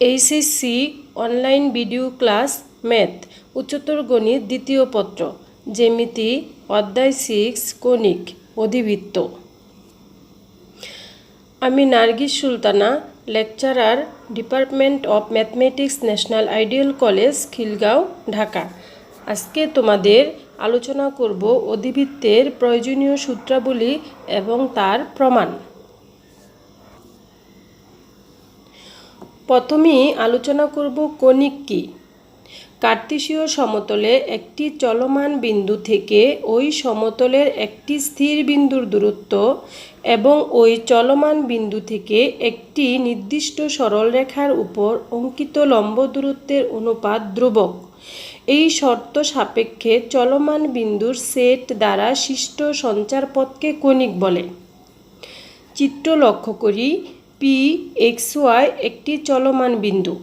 HSC online video class math উচ্চতর গণিত দ্বিতীয় পত্র জ্যামিতি অধ্যায় 6 কণিক অধিবৃত্ত। আমি Nargis Sultana, lecturer, department of mathematics, national ideal college, Khilgaon, Dhaka. আজকে তোমাদের আলোচনা করব অধিবৃত্তের প্রয়োজনীয় সূত্রাবলী এবং তার প্রমাণ। প্রথমেই আলোচনা করব কণিক কি। কার্তেশীয় সমতলে একটি চলমান বিন্দু থেকে ওই সমতলের একটি স্থির বিন্দুর দূরত্ব এবং ওই চলমান বিন্দু থেকে একটি নির্দিষ্ট সরলরেখার উপর অঙ্কিত লম্ব দূরত্বের অনুপাত ধ্রুবক। এই শর্ত সাপেক্ষে চলমান বিন্দুর সেট দ্বারা সৃষ্ট সঞ্চারপথকে কণিক বলে। চিত্র লক্ষ্য করি। পি এক্স ওয়াই একটি চলমান বিন্দু,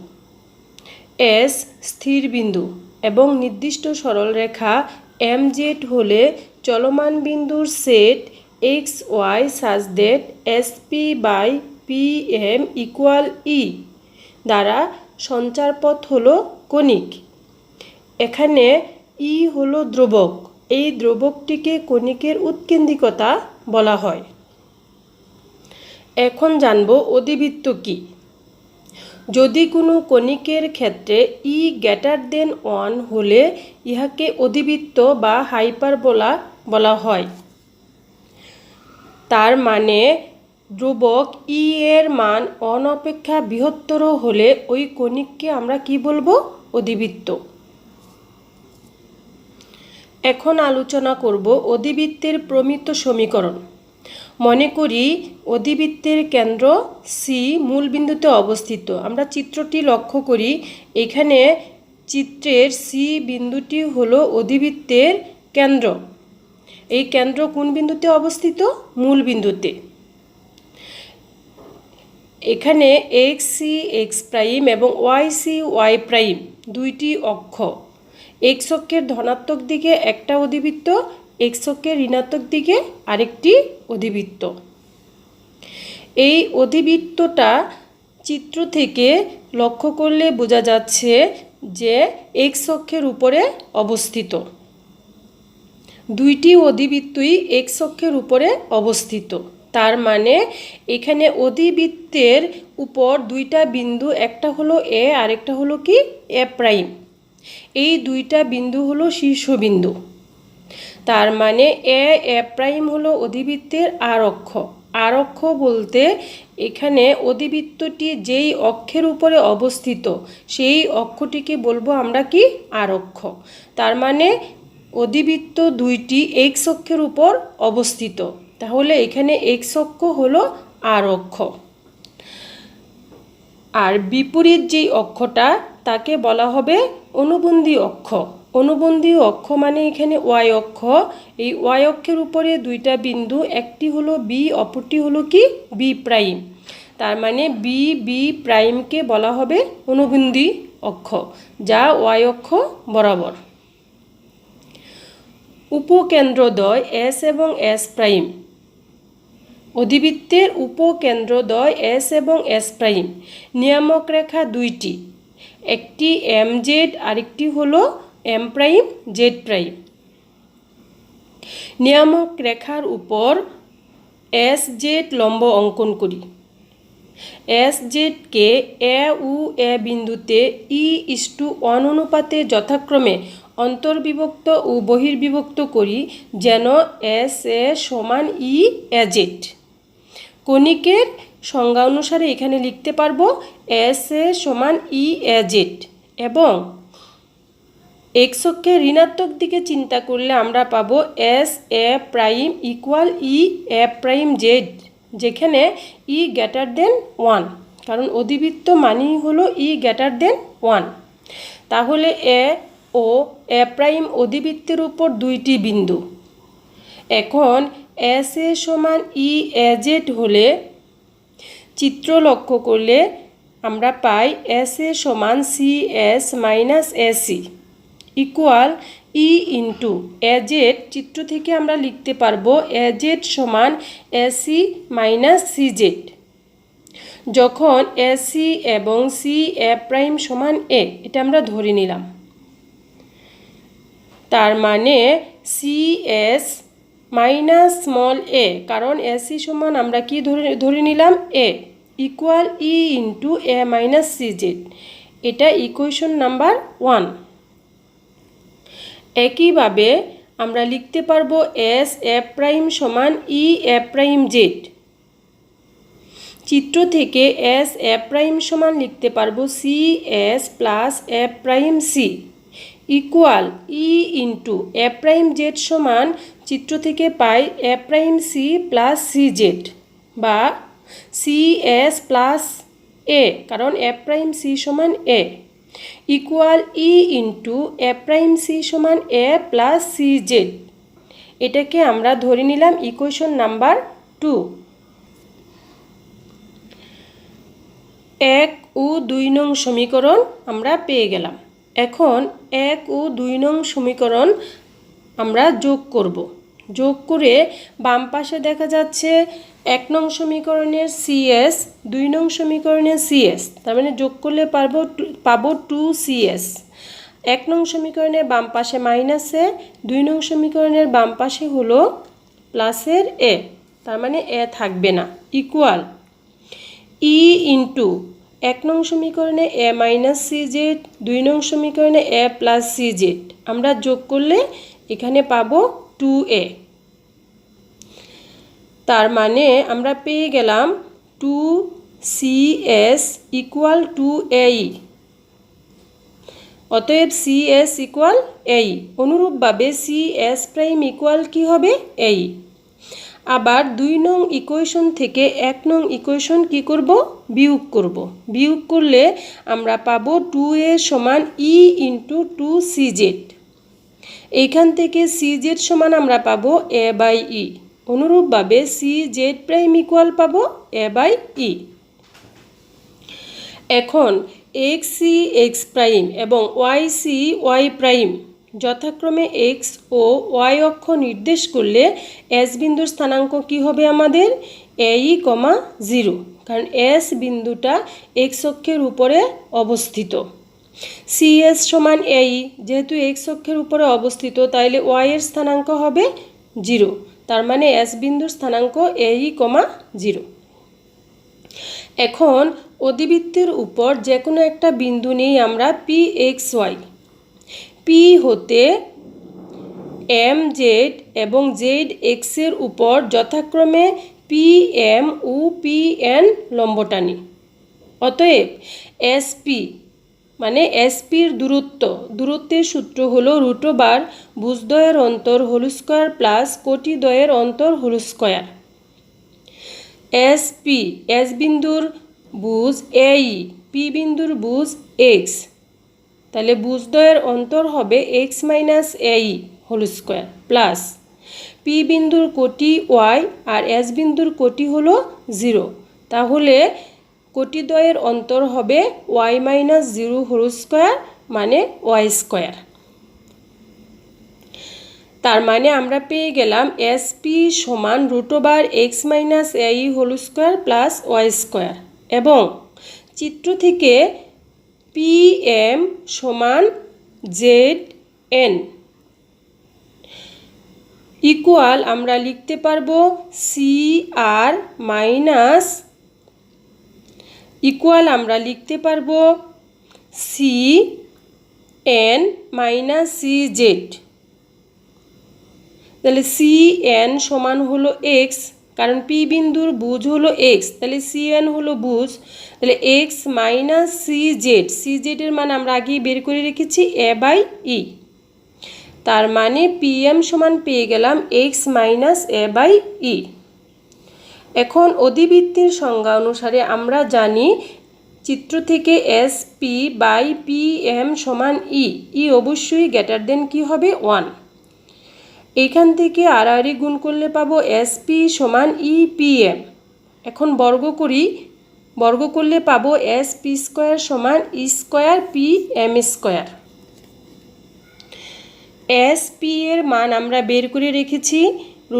এস স্থির বিন্দু এবং নির্দিষ্ট সরলরেখা এম জেড হলে চলমান বিন্দুর set X Y such that S P by P M equal E দ্বারা সঞ্চারপথ হলো কণিক। এখানে ই হলো ধ্রুবক। এই ধ্রুবকটিকে কণিকের উৎকেন্দ্রিকতা বলা হয়। এখন জানব অধিবৃত্ত কি। যদি কোনো কণিকের ক্ষেত্রে ই গ্রেটার দেন 1 হলে ইহাকে অধিবৃত্ত বা হাইপারবোলা বলা হয়। তার মানে ধ্রুবক ই এর মান 1 অপেক্ষা বৃহত্তর হলে ওই কণিককে আমরা কি বলবো? অধিবৃত্ত। এখন আলোচনা করব অধিবৃত্তের প্রমিত সমীকরণ। মনে করি অধিবৃত্তের কেন্দ্র সি মূলবিন্দুতে অবস্থিত। আমরা চিত্রটি লক্ষ্য করি। এখানে চিত্রের সি বিন্দুটি হলো অধিবৃত্তের কেন্দ্র। এই কেন্দ্র কোন বিন্দুতে অবস্থিত? মূলবিন্দুতে। এখানে এক্স সি এক্স প্রাইম এবং ওয়াই সি ওয়াই প্রাইম দুইটি অক্ষ। এক্স অক্ষের ধনাত্মক দিকে একটা অধিবৃত্ত, এক্স অক্ষের ঋণাত্মক দিকে আরেকটি অধিবৃত্ত। এই অধিবৃত্তটা চিত্র থেকে লক্ষ্য করলে বোঝা যাচ্ছে যে এক্স অক্ষের উপরে অবস্থিত। দুইটি অধিবৃত্তই এক্স অক্ষের উপরে অবস্থিত। তার মানে এখানে অধিবৃত্তের উপর দুইটা বিন্দু, একটা হলো এ আরেকটা হলো কি এ প্রাইম। এই দুইটা বিন্দু হলো শীর্ষবিন্দু। তার মানে এ প্রাইম হলো অধিবৃত্তের আর অক্ষ। আর অক্ষ বলতে এখানে অধিবৃত্তটি যেই অক্ষের উপরে অবস্থিত সেই অক্ষটিকে বলবো আমরা কি? আর অক্ষ। তার মানে অধিবৃত্ত দুইটি এক্স অক্ষের উপর অবস্থিত। তাহলে এখানে এক্স অক্ষ হলো আর অক্ষ। আর বিপরীত যেই অক্ষটা তাকে বলা হবে অনুবন্ধী অক্ষ। অনুবন্ধী অক্ষ মানে এখানে ওয়াই অক্ষ। এই ওয়াই অক্ষের উপরে দুইটা বিন্দু, একটি হলো বি অপরটি হলো কি বি প্রাইম। তার মানে বি বি প্রাইমকে বলা হবে অনুবন্ধী অক্ষ, যা ওয়াই অক্ষ বরাবর। উপকেন্দ্রদ্বয় এস এবং এস প্রাইম। অধিবৃত্তের উপকেন্দ্রদ্বয় এস এবং এস প্রাইম। নিয়ামক রেখা দুইটি, একটি এম জেড আরেকটি হলো এম প্রাইম জেড প্রাইম। নিয়ামক রেখার উপর এস জেড লম্ব অঙ্কন করি। এস জেডকে এ ও এ বিন্দুতে ই:1 অনুপাতে যথাক্রমে অন্তর্বিভক্ত ও বহির্বিভক্ত করি যেন এস এ সমান ই এ জেড। কণিকের সংজ্ঞা অনুসারে এখানে লিখতে পারবো এস এ সমান ই এ জেড এবং এক্স অক্ষের ঋণাত্মক দিকে চিন্তা করলে আমরা পাবো S A prime equal E A prime Z, যেখানে ই গ্রেটার দেন 1, কারণ অধিবৃত্ত মানেই হলো ই গ্রেটার দেন 1। তাহলে এ ও এ প্রাইম অধিবৃত্তের উপর দুইটি বিন্দু। এখন এস এ সমান ই এ জেড হলে চিত্র লক্ষ্য করলে আমরা পাই এস এ সমান C S minus A C equal E into A Z. চিত্র থেকে আমরা লিখতে পারবো এ জেড সমান A C minus C Z. যখন এসি এবং সি এ প্রাইম সমান এ, এটা আমরা ধরে নিলাম। তার মানে C S minus small a, কারণ এসি সমান আমরা কি ধরে নিলাম A, equal E into A minus C Z. এটা ইকুয়েশন নাম্বার 1। একইভাবে আমরা লিখতে পারবো এস এ প্রাইম সমান ই এ প্রাইম জেড। চিত্র থেকে এস এ প্রাইম সমান লিখতে পারবো C S plus A prime C equal E into A prime Z সমান চিত্র থেকে পাই A prime C plus C Z, বা সি এস প্লাস এ, কারণ এ প্রাইম সি সমান A, equal E into A prime C সমান A plus C Z. এটাকে আমরা ধরে নিলাম ইকুয়েশন নাম্বার 2। 1 ও 2 নং সমীকরণ আমরা পেয়ে গেলাম। এখন 1 ও 2 নং সমীকরণ আমরা যোগ করব। যোগ করে বাম পাশে দেখা যাচ্ছে 1 নং সমীকরণের সিএস, 2 নং সমীকরণের সিএস, তার মানে যোগ করলে পাবো 2CS। 1 নং সমীকরণের বাম পাশে মাইনাসে, 2 নং সমীকরণের বাম পাশে হলো প্লাসের এ, তার মানে এ থাকবে না, ইকুয়াল ই ইন্টু 1 নং সমীকরণে এ মাইনাস সি জেড, 2 নং সমীকরণে এ প্লাস সি জেড, আমরা যোগ করলে এখানে পাবো 2a। তার মানে আমরা পেয়ে গেলাম 2CS ইকুয়াল 2AE। অতএব CS ইকুয়াল AE। অনুরূপভাবে CS প্রাইম ইকুয়াল কি হবে AE। আবার 2 নং ইকুয়েশন থেকে 1 নং ইকুয়েশন কি করব, বিয়োগ করব। বিয়োগ করলে আমরা পাবো 2a সমান ই ইন্টু 2CZ। এইখান থেকে CZ সমান আমরা পাবো a বাই ই। অনুরূপভাবে CZ প্রাইম ইকুয়াল পাবো a বাই ই। এখন XC X প্রাইম এবং YC Y প্রাইম যথাক্রমে X ও Y অক্ষ নির্দেশ করলে S বিন্দুর স্থানাঙ্ক কি হবে আমাদের AE, 0, কারণ S বিন্দুটা X অক্ষের উপরে অবস্থিত। CS সমান AE, যেহেতু X অক্ষের উপরে অবস্থিত তাইলে Y এর স্থানাঙ্ক হবে 0, তার মানে S বিন্দুর স্থানাঙ্ক AE, 0। এখন অধিবৃত্তের উপর যে কোনো একটা বিন্দু নিয়ে আমরা PXY, P হতে MZ এবং ZX এর উপর যথাক্রমে PM ও PN লম্ব টানি। অতএব SP মানে SPর দূরত্বের সূত্র হলো √, ভুজদ্বয়ের অন্তর হোল স্কয়ার প্লাস কোটিদ্বয়ের অন্তর হোল স্কয়ার। SP S বিন্দুর ভুজ AE, P বিন্দুর ভুজ X, তাহলে ভুজদ্বয়ের অন্তর হবে X minus AE whole square plus P বিন্দুর কোটি Y আর S বিন্দুর কোটি হলো 0, তাহলে কোটিদ্বয়ের অন্তর হবে Y মাইনাস 0 হোল স্কয়ার মানে Y স্কয়ার। তার মানে আমরা পেয়ে গেলাম SP সমান √X minus AE whole square plus Y square, এবং চিত্র থেকে PM সমান ZN ইকুয়াল আমরা লিখতে পারবো CR মাইনাস ইকুয়াল আমরা লিখতে পারবো CN মাইনাস CZ। তাহলে CN সমান হলো X, কারণ P বিন্দুর ভুজ হলো X, তাহলে CN হলো ভুজ, তাহলে X মাইনাস CZ এর মান আমরা আগেই বের করে রেখেছি A বাই E। তার মানে PM সমান পেয়ে গেলাম X minus A by E। এখন অধিবৃত্তের সংজ্ঞা অনুসারে আমরা জানি চিত্র থেকে SP বাই PM সমান E অবশ্যই গ্রেটার দেন কি হবে 1। এইখান থেকে আড়াআড়ি গুণ করলে পাবো SP সমান EPM। এখন বর্গ করি, বর্গ করলে পাবো SP স্কয়ার সমান E square PM square. SP এর মান আমরা বের করে রেখেছি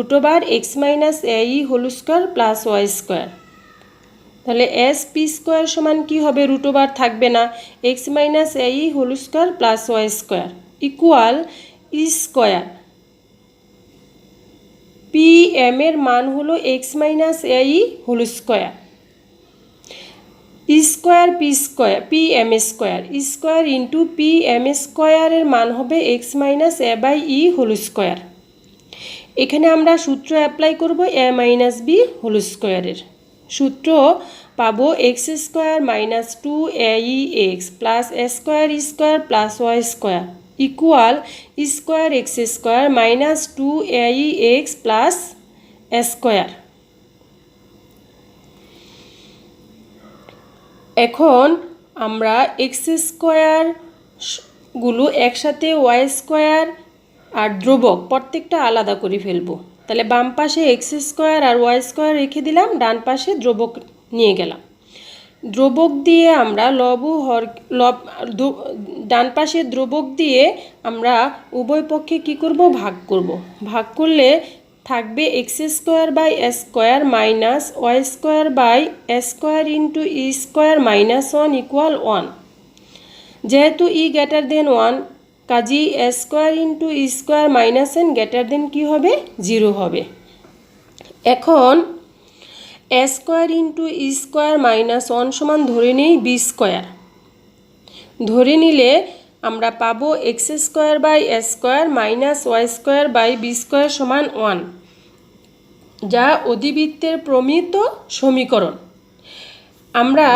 √X minus AE whole square plus Y square. তাহলে এস পি স্কোয়ার সমান কি হবে, রুট ওভার থাকবে না, X minus A E whole square plus Y square equal E square P M এর মান হলো X minus A E whole square P M square square into P M স্কোয়ারের মান হবে x minus A by E whole square. এখানে আমরা সূত্র apply করব এ মাইনাস বি হোল স্কোয়ারের সূত্র পাবো X square minus 2 A E X plus A square plus Y square equal square X square minus 2 A E X plus A square. এখন আমরা x square গুলো একসাথে ওয়াই স্কোয়ার আর ধ্রুবক প্রত্যেকটা আলাদা করে ফেলবো। তাহলে বাম পাশে এক্স স্কোয়ার আর ওয়াই স্কোয়ার রেখে দিলাম, ডান পাশে ধ্রুবক নিয়ে গেলাম। ধ্রুবক দিয়ে আমরা ডান পাশে ধ্রুবক দিয়ে আমরা উভয় পক্ষে কি করব, ভাগ করব। ভাগ করলে থাকবে X square by A square minus Y square by A square into E square minus 1 equal 1। যেহেতু ই গ্রেটার দেন 1 কাজী A square into E square minus N greater than কী হবে, 0 হবে। এখন A square into E square minus 1 সমান ধরে নেই B square. ধরে নিলে আমরা পাবো X square by A square minus Y square by B square সমান 1, যা অধিবৃত্তের প্রমিত সমীকরণ। আমরা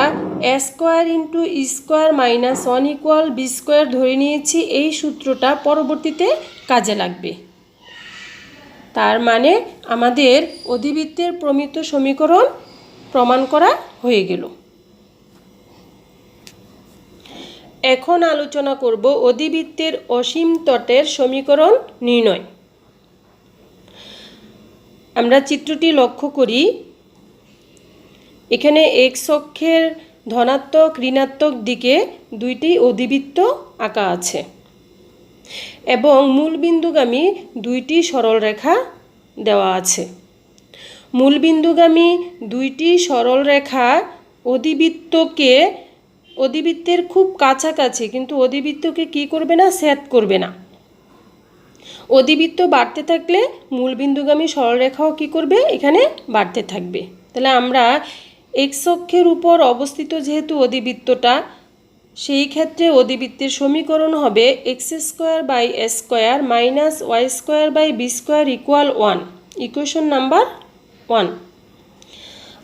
A square into E square minus 1 equal B square ধরে নিয়েছি। এই সূত্রটা পরবর্তীতে কাজে লাগবে। তার মানে আমাদের অধিবৃত্তের প্রমিত সমীকরণ প্রমাণ করা হয়ে গেল। এখন আলোচনা করব অধিবৃত্তের অসীম তটের সমীকরণ নির্ণয়। আমরা চিত্রটি লক্ষ্য করি। এখানে এক্স অক্ষের ধনাত্মক ঋণাত্মক দিকে দুইটি অধিবৃত্ত আঁকা আছে এবং মূলবিন্দুগামী দুইটি সরলরেখা দেওয়া আছে। মূলবিন্দুগামী দুইটি সরলরেখা অধিবৃত্তের খুব কাছাকাছি, কিন্তু অধিবৃত্তকে কি করবে না, ছেদ করবে না। অধিবৃত্ত বাড়তে থাকলে মূলবিন্দুগামী সরলরেখাও কি করবে, এখানে বাড়তে থাকবে। তাহলে আমরা এক্স অক্ষের উপর অবস্থিত যেহেতু অধিবৃত্তটা, সেই ক্ষেত্রে অধিবৃত্তের সমীকরণ হবে x square by A square minus Y square by B square equal 1, equation number 1।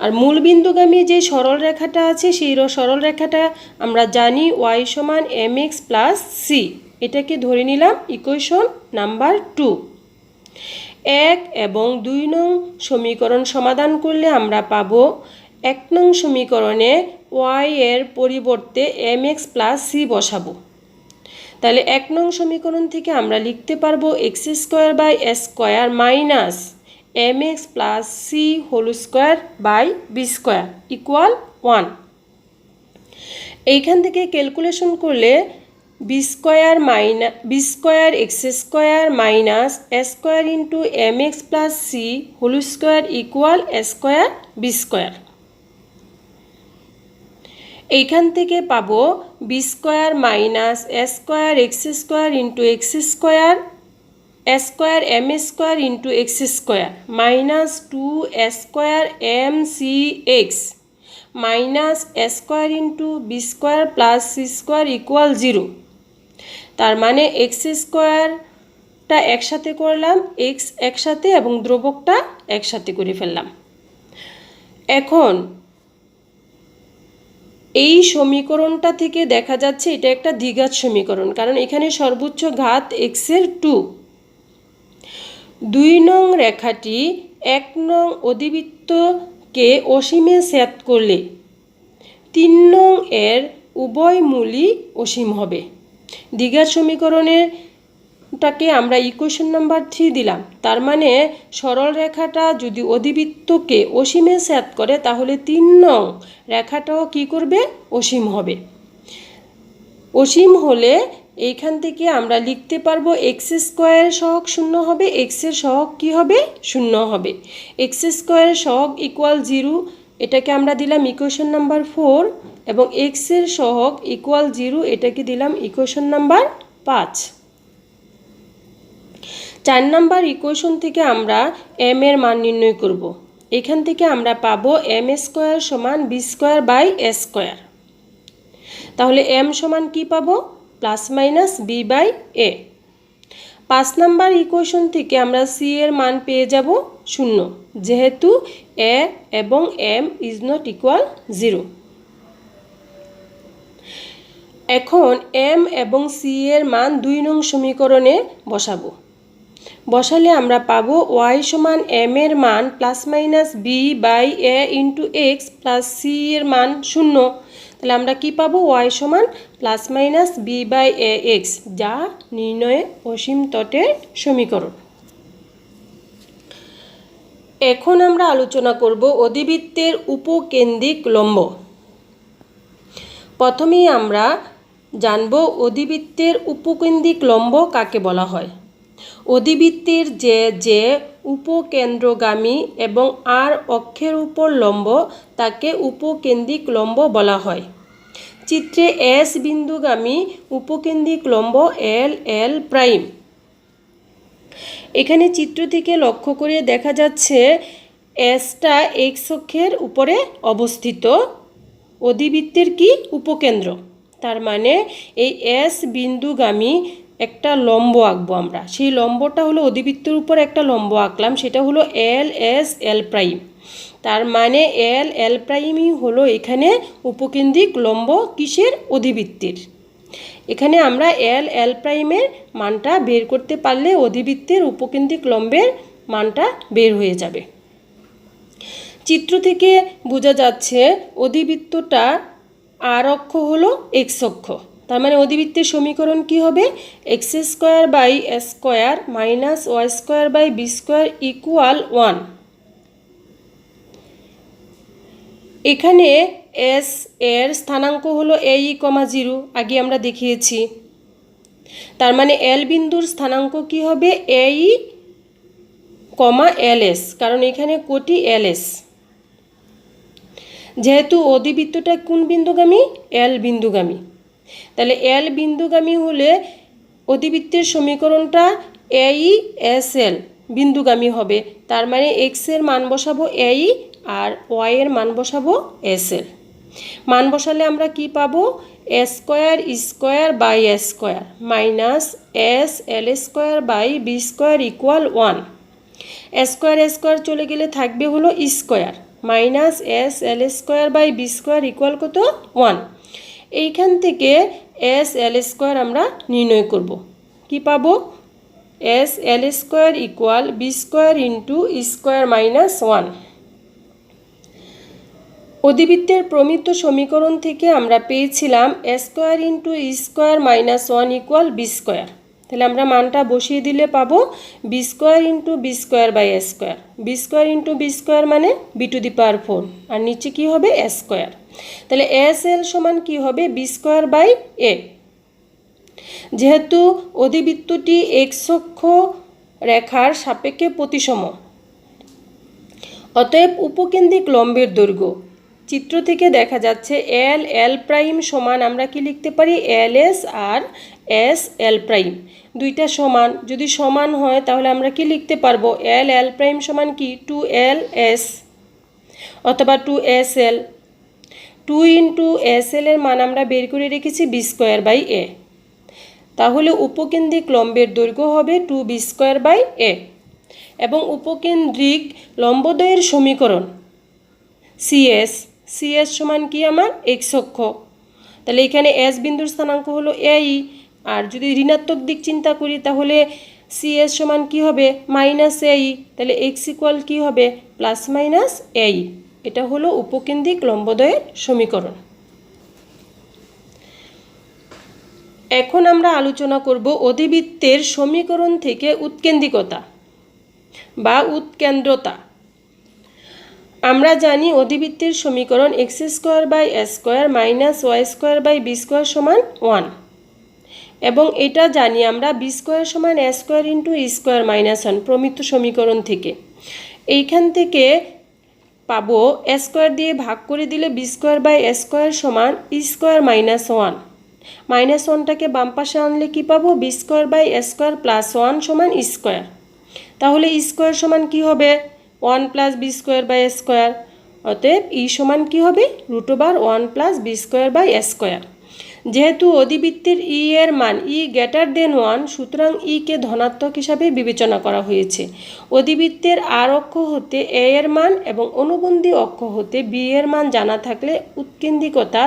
আর মূলবিন্দুগামী যে সরলরেখাটা আছে সেই সরলরেখাটা আমরা জানি ওয়াই সমান এম এক্স প্লাস সি, এটাকে ধরে নিলাম ইকুয়েশন নাম্বার 2। 1 এবং 2 নং সমীকরণ সমাধান করলে আমরা পাবো 1 নং সমীকরণে ওয়াই এর পরিবর্তে এম এক্স প্লাস সি বসাবো। তাহলে 1 নং সমীকরণ থেকে আমরা লিখতে পারবো X square by A square minus M X plus C whole square by B square equal 1। এইখান থেকে ক্যালকুলেশন করলে B square X square minus A square into M X plus C whole square equal A square B square. এইখান থেকে পাবো B square minus A square X square into X square A square M square into X square minus 2 A square M C x minus A square into B square plus C square equal 0। তার মানে x স্কোয়ারটা একসাথে করলাম, x একসাথে এবং ধ্রুবকটা একসাথে করে ফেললাম। এখন এই সমীকরণটা থেকে দেখা যাচ্ছে এটা একটা দ্বিঘাত সমীকরণ, কারণ এখানে সর্বোচ্চ ঘাত এক্সের 2। 2 নং রেখাটি 1 নং অধিবৃত্তকে অসীমে ছেদ করলে 3 নং এর উভয় মূলই অসীম হবে। দ্বিঘাত সমীকরণেরটাকে আমরা ইকুয়েশন নাম্বার 3 দিলাম। তার মানে সরল রেখাটা যদি অধিবৃত্তকে অসীমে ছেদ করে তাহলে 3 নং রেখাটাও কি করবে, অসীম হবে। অসীম হলে এইখান থেকে আমরা লিখতে পারবো এক্স স্কোয়ারের সহগ 0 হবে, এক্সের সহগ কি হবে, 0 হবে। এক্স স্কোয়ারের সহগ ইকুয়াল 0, এটাকে আমরা দিলাম ইকুয়েশন নাম্বার 4 এবং x এর সহগ ইকুয়াল 0 এটাকে দিলাম ইকুয়েশন নাম্বার 5। 4 নাম্বার ইকুয়েশন থেকে আমরা m এর মান নির্ণয় করব। এখান থেকে আমরা পাবো m স্কয়ার সমান b square by a square. তাহলে m সমান কি পাবো? Plus minus b by a। 5 number equation থেকে আমরা c এর মান পেয়ে যাব 0, যেহেতু a এবং m ইজ নট ইকুয়াল 0। এখন m এবং c এর মান 2 নং সমীকরণে বসাবো। বসালে আমরা পাবো y সমান m এর মান plus minus b by a into x plus c এর মান 0। তাহলে আমরা কি পাবো? y সমান plus minus b by a x, যা নির্ণয়ে অসীম তটের সমীকরণ। এখন আমরা আলোচনা করব অধিবৃত্তের উপকেন্দ্রিক লম্ব। প্রথমেই আমরা জানব অধিবৃত্তের উপকেন্দ্রিক লম্ব কাকে বলা হয়। অধিবৃত্তের যে উপকেন্দ্রগামী এবং আর অক্ষের উপর লম্ব তাকে উপকেন্দ্রিক লম্ব বলা হয়। চিত্রে এস বিন্দুগামী উপকেন্দ্রিক লম্ব এল এল প্রাইম। এখানে চিত্র থেকে লক্ষ্য করে দেখা যাচ্ছে এসটা এক্স অক্ষের উপরে অবস্থিত অধিবৃত্তের কি উপকেন্দ্র। তার মানে এই এস বিন্দুগামী একটা লম্ব আঁকবো আমরা। সেই লম্বটা হলো অধিবৃত্তের উপর একটা লম্ব আঁকলাম, সেটা হলো এল এস এল প্রাইম। তার মানে এল এল প্রাইমই হলো এখানে উপকেন্দ্রিক লম্ব কিসের? অধিবৃত্তের। এখানে আমরা এল এল প্রাইমের মানটা বের করতে পারলে অধিবৃত্তের উপকেন্দ্রিক লম্বের মানটা বের হয়ে যাবে। চিত্র থেকে বোঝা যাচ্ছে অধিবৃত্তটা আর অক্ষ হলো এক্স অক্ষ। তার মানে অধিবৃত্তের সমীকরণ কি হবে? X square by A square minus Y square by B square equal 1। এখানে এস এর স্থানাঙ্ক হলো এই কমা 0, আগে আমরা দেখিয়েছি। তার মানে এল বিন্দুর স্থানাঙ্ক কি হবে? এই কমা এল এস, কারণ এখানে কোটি এল এস। যেহেতু অধিবৃত্তটা কোন বিন্দুগামী? এল বিন্দুগামী। তাহলে এল বিন্দুগামী হলে অধিবৃত্তের সমীকরণটা এই এস এল বিন্দুগামী হবে। তার মানে এক্স এর মান বসাবো এই আর ওয়াই এর মান বসাবো এস এল। মান বসালে আমরা কি পাবো? A square square by A square minus S L square by B square equal 1। A square চলে গেলে থাকবে হলো square minus S L square by B square equal কত? 1। এইখান থেকে এস এল স্কোয়ার আমরা নির্ণয় করব। কি পাবো? S L square equal B square into square minus 1। অধিবৃত্তের প্রমিত সমীকরণ থেকে আমরা পেয়েছিলাম A square into square minus 1 equal B square. তাহলে আমরা মানটা বসিয়ে দিলে পাবো B square into B square by A square. B square into B square মানে বি টু দি পাওয়ার 4, আর নিচে কি হবে? A square. তাহলে এস এল সমান কি হবে? বি স্কোয়ার বাই এ। যেহেতু অধিবৃত্তটি এক্স অক্ষ রেখার সাপেক্ষে প্রতিসম, অতএব উপকেন্দ্রিক লম্বের দৈর্ঘ্য চিত্র থেকে দেখা যাচ্ছে এল এল প্রাইম সমান আমরা কি লিখতে পারি? এল এস আর এস এল প্রাইম দুইটা সমান। যদি সমান হয় তাহলে আমরা কি লিখতে পারবো? এল এল প্রাইম সমান কি? 2 এল এস অথবা 2 S L. 2 into S L এর মান আমরা বের করে রেখেছি বি স্কোয়ার বাই এ। তাহলে উপকেন্দ্রিক লম্বের দৈর্ঘ্য হবে 2 বি স্কোয়ার বাই এ। এবং উপকেন্দ্রিক লম্বদ্বয়ের সমীকরণ সিএস সমান কি আমার? এক্স অক্ষ। তাহলে এখানে এস বিন্দুর স্থানাঙ্ক হলো এই, আর যদি ঋণাত্মক দিক চিন্তা করি তাহলে সিএস সমান কি হবে? মাইনাস এই। তাহলে এক্স ইকুয়াল কি হবে? প্লাস মাইনাস এই। এটা হলো উপকেন্দ্রিক লম্বদ্বয়ের সমীকরণ। এখন আমরা আলোচনা করব অধিবৃত্তের সমীকরণ থেকে উৎকেন্দ্রিকতা বা উৎকেন্দ্রতা। আমরা জানি অধিবৃত্তের সমীকরণ x square by A square minus Y square by B square সমান 1, এবং এটা জানি আমরা বি স্কোয়ার সমান a square into square minus 1 প্রমিত সমীকরণ থেকে। এইখান থেকে পাবো এ স্কোয়ার দিয়ে ভাগ করে দিলে b square by A square সমান e square minus one. Minus ওয়ানটাকে বাম পাশে আনলে কি পাবো? B square by A square plus one সমান ই স্কোয়ার। তাহলে ই স্কোয়ার সমান কি হবে? One plus b square by A square. অতএব ই সমান কি হবে? Root over one plus b square by A square. যেহেতু অধিবৃত্তের ই এর মান ই গ্রেটার দেন ওয়ান, সুতরাং ই কে ধনাত্মক হিসাবে বিবেচনা করা হয়েছে। অধিবৃত্তের আর অক্ষ হতে এ এর মান এবং অনুবন্ধী অক্ষ হতে বি এর মান জানা থাকলে উৎকেন্দ্রিকতা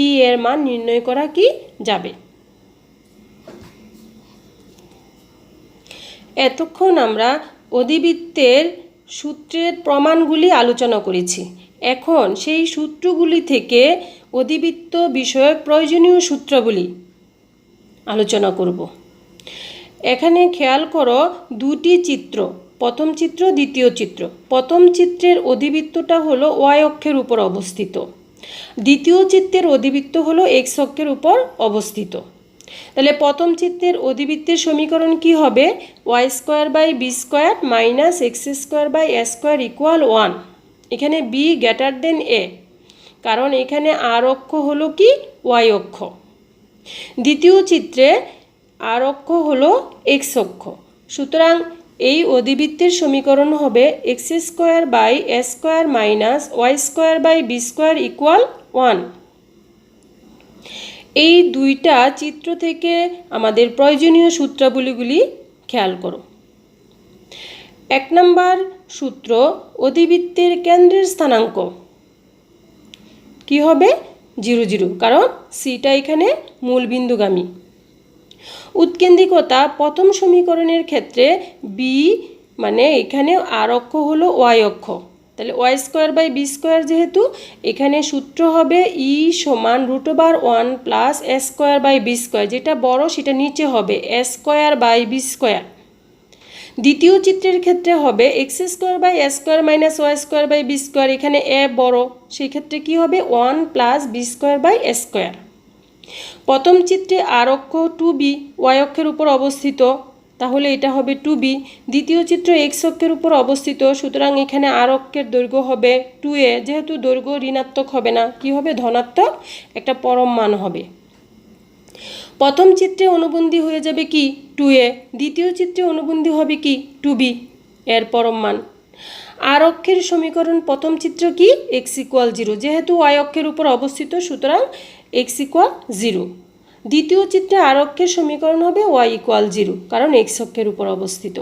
ই এর মান নির্ণয় করা কি যাবে। এতক্ষণ আমরা অধিবৃত্তের সূত্রের প্রমাণগুলি আলোচনা করেছি। এখন সেই সূত্রগুলি থেকে অধিবৃত্ত বিষয়ক প্রয়োজনীয় সূত্রগুলি আলোচনা করব। এখানে খেয়াল করো দুটি চিত্র, প্রথম চিত্র দ্বিতীয় চিত্র। প্রথম চিত্রের অধিবৃত্তটা হলো ওয়াই অক্ষের উপর অবস্থিত, দ্বিতীয় চিত্রের অধিবৃত্ত হলো এক্স অক্ষের উপর অবস্থিত। তাহলে প্রথম চিত্রের অধিবৃত্তের সমীকরণ কি হবে? Y square by B square minus x square by A square equal one. এখানে বি গ্রেটার দেন এ, কারণ এখানে আর অক্ষ হলো কি? ওয়াই অক্ষ। দ্বিতীয় চিত্রে আর অক্ষ হলো এক্স অক্ষ। সুতরাং এই অধিবৃত্তের সমীকরণ হবে x square by A square minus Y square by B square equal one. এই দুইটা চিত্র থেকে আমাদের প্রয়োজনীয় সূত্রাবলীগুলি খেয়াল করো। এক নম্বর সূত্র, অধিবৃত্তের কেন্দ্রের স্থানাঙ্ক কি হবে? 0 0, কারণ সিটা এখানে মূলবিন্দুগামী। উৎকেন্দ্রিকতা প্রথম সমীকরণের ক্ষেত্রে বি মানে এখানে আর অক্ষ হলো ওয়াই অক্ষ, তাহলে y square by B square, যেহেতু এখানে সূত্র হবে ই সমান root over one plus A square by B square, যেটা বড় সেটা নিচে হবে a square by B square. দ্বিতীয় চিত্রের ক্ষেত্রে হবে x square by A square minus Y square by B square, এখানে এ বড়, সেই ক্ষেত্রে কি হবে? One plus b square by A square. প্রথম চিত্রে আর অক্ষ টু বি ওয়াই অক্ষের উপর অবস্থিত, তাহলে এটা হবে টু বি। দ্বিতীয় চিত্র এক্স অক্ষের উপর অবস্থিত, সুতরাং এখানে আর অক্ষের দৈর্ঘ্য হবে টু এ, যেহেতু দৈর্ঘ্য ঋণাত্মক হবে না, কি হবে? ধনাত্মক একটা পরম মান হবে। প্রথম চিত্রে অনুবন্ধী হয়ে যাবে কি? টু এ। দ্বিতীয় চিত্রে অনুবন্ধী হবে কি? টু বি, এর পরম মান। আর অক্ষের সমীকরণ প্রথম চিত্র কি? এক্স ইকুয়াল 0, যেহেতু ওয়াই অক্ষের উপর অবস্থিত, সুতরাং এক্স ইকুয়াল 0। দ্বিতীয় চিত্রে আর অক্ষের সমীকরণ হবে ওয়াই ইকুয়াল 0, কারণ এক্স অক্ষের উপর অবস্থিত।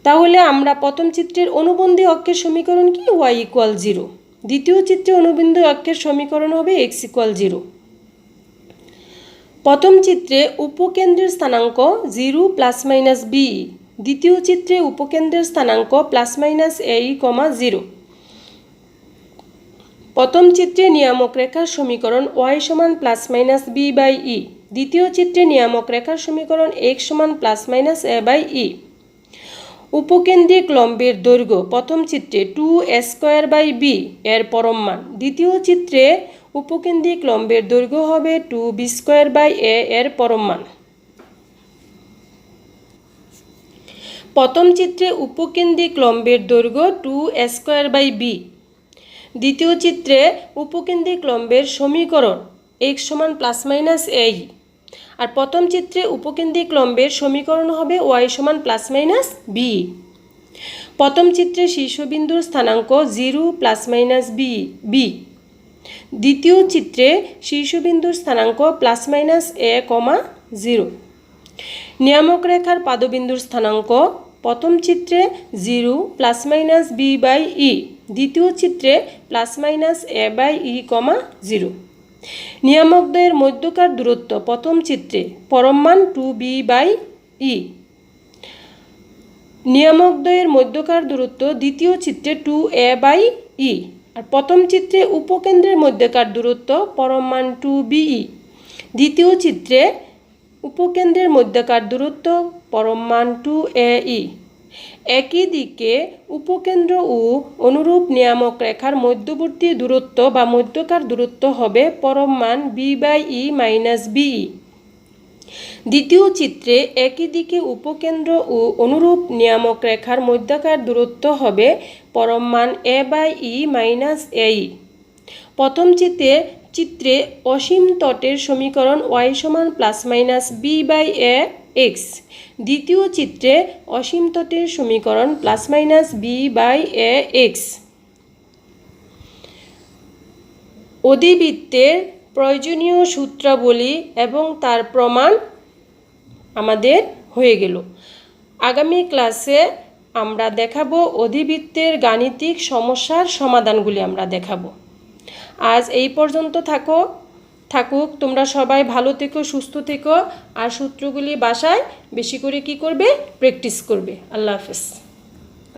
তাহলে আমরা প্রথম চিত্রের অনুবন্ধী অক্ষের সমীকরণ কি? Y equal 0। দ্বিতীয় চিত্রে অনুবন্ধী অক্ষের সমীকরণ হবে এক্স ইকুয়াল 0। প্রথম চিত্রে উপকেন্দ্রের স্থানাঙ্ক 0 প্লাস মাইনাস বি, দ্বিতীয় চিত্রে উপকেন্দ্রের স্থানাঙ্ক প্লাস মাইনাস এ কমা 0। প্রথম চিত্রে নিয়ামক রেখার সমীকরণ ওয়াই সমান প্লাস মাইনাস বি বাই ই, দ্বিতীয় চিত্রে নিয়ামক রেখার সমীকরণ এক্স সমান প্লাস মাইনাস এ বাই ই। উপকেন্দ্রিক লম্বের দৈর্ঘ্য প্রথম চিত্রে 2 স্কোয়ার বাই বি, এর পরম মান। দ্বিতীয় চিত্রে উপকেন্দ্রিক লম্বের দৈর্ঘ্য হবে 2 বি স্কোয়ার বাই এ, এর পরম মান। প্রথম চিত্রে উপকেন্দ্রিক লম্বের দৈর্ঘ্য 2 স্কোয়ার বাই বি। দ্বিতীয় চিত্রে উপকেন্দ্রিক লম্বের সমীকরণ এক্স সমান প্লাস মাইনাস এ। আর প্রথম চিত্রে উপকেন্দ্রিক লম্বের সমীকরণ হবে ওয়াই সমান প্লাস মাইনাস বি। প্রথম চিত্রে শীর্ষবিন্দুর স্থানাঙ্ক 0 প্লাস মাইনাস বি। দ্বিতীয় চিত্রে শীর্ষবিন্দুর স্থানাঙ্ক প্লাস মাইনাস এ কমা 0। নিয়ামক রেখার পাদবিন্দুর স্থানাঙ্ক প্রথম চিত্রে 0 প্লাস মাইনাস বি বাই ই, দ্বিতীয় চিত্রে প্লাস মাইনাস এ বাই ই কমা 0। নিয়ামকদ্বয়ের মধ্যকার দূরত্ব প্রথম চিত্রে পরম মান 2b বাই ই। নিয়ামকদ্বয়ের মধ্যকার দূরত্ব দ্বিতীয় চিত্রে 2a বাই ই। আর প্রথম চিত্রে উপকেন্দ্রের মধ্যকার দূরত্ব পরম মান 2be। দ্বিতীয় চিত্রে উপকেন্দ্রের মধ্যকার দূরত্ব পরম মান 2ae। একই দিকে উপকেন্দ্র ও অনুরূপ নিয়ামক রেখার মধ্যবর্তী দূরত্ব বা মধ্যকার দূরত্ব হবে পরম মান b by e minus b e. দ্বিতীয় চিত্রে একই দিকে উপকেন্দ্র ও অনুরূপ নিয়ামক রেখার মধ্যকার দূরত্ব হবে পরম মান a/e - ae। প্রথম চিত্রে অসীম তটের সমীকরণ y সমান ± b/ax। দ্বিতীয় চিত্রে অসীম তটের সমীকরণ ± b/ax। অধিবৃত্তের প্রয়োজনীয় সূত্রাবলী এবং তার প্রমাণ আমাদের হয়ে গেল। আগামী ক্লাসে আমরা দেখাবো অধিবৃত্তের গাণিতিক সমস্যার সমাধানগুলি আমরা দেখাবো। আজ এই পর্যন্ত থাকুক। তোমরা সবাই ভালো থেকো, সুস্থ থেকো, আর সূত্রগুলি বাসায় বেশি করে কি করবে? প্র্যাকটিস করবে। আল্লাহ হাফেজ।